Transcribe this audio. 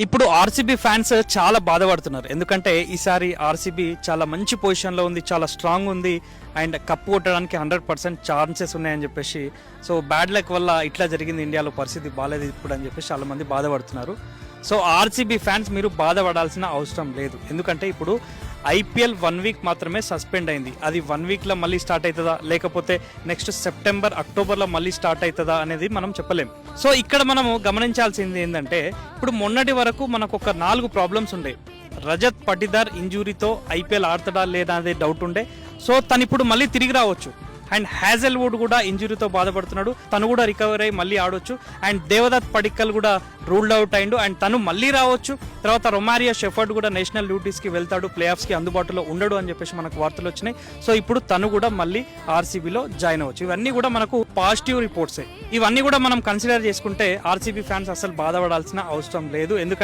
ఇప్పుడు RCB fans చాలా బాధపడుతున్నారు. ఎందుకంటే ఈసారి ఆర్సీబీ చాలా మంచి పొజిషన్లో ఉంది, చాలా స్ట్రాంగ్ ఉంది అండ్ కప్పు కొట్టడానికి 100% ఛాన్సెస్ ఉన్నాయని చెప్పేసి. సో బ్యాడ్ లక్ వల్ల ఇట్లా జరిగింది, ఇండియాలో పరిస్థితి బాగాలేదు ఇప్పుడు అని చెప్పేసి చాలా మంది బాధపడుతున్నారు. సో ఆర్సీబీ ఫ్యాన్స్ మీరు బాధపడాల్సిన అవసరం లేదు. ఎందుకంటే ఇప్పుడు ఐపీఎల్ 1 వీక్ మాత్రమే సస్పెండ్ అయింది. అది 1 వీక్లో మళ్ళీ స్టార్ట్ అవుతుందా, లేకపోతే నెక్స్ట్ సెప్టెంబర్ అక్టోబర్లో మళ్ళీ స్టార్ట్ అవుతుందా అనేది మనం చెప్పలేం. సో ఇక్కడ మనము గమనించాల్సింది ఏంటంటే, ఇప్పుడు మొన్నటి వరకు మనకు ఒక 4 ప్రాబ్లమ్స్ ఉండే. రజత్ పటిదార్ ఇంజురీతో ఐపీఎల్ ఆడతాడా లేదా అనేది డౌట్ ఉండే. సో తను ఇప్పుడు మళ్ళీ తిరిగి రావచ్చు. అండ్ హ్యాజెల్వుడ్ కూడా ఇంజురీతో బాధపడుతున్నాడు, తను కూడా రికవర్ అయ్యి మళ్ళీ ఆడొచ్చు. అండ్ దేవదత్ పడిక్కల్ కూడా రూల్డ్ అవుట్ అయిండు అండ్ తను మళ్ళీ రావచ్చు. తర్వాత రొమారియో షెఫర్డ్ కూడా నేషనల్ డ్యూటీస్కి వెళ్తాడు, ప్లే ఆఫ్స్కి అందుబాటులో ఉండడు అని చెప్పేసి మనకు వార్తలు వచ్చినాయి. సో ఇప్పుడు తను కూడా మళ్ళీ ఆర్సీబీలో జాయిన్ అవ్వచ్చు. ఇవన్నీ కూడా మనకు పాజిటివ్ రిపోర్ట్సే. ఇవన్నీ కూడా మనం కన్సిడర్ చేసుకుంటే ఆర్సీబీ ఫ్యాన్స్ అసలు బాధపడాల్సిన అవసరం లేదు. ఎందుకంటే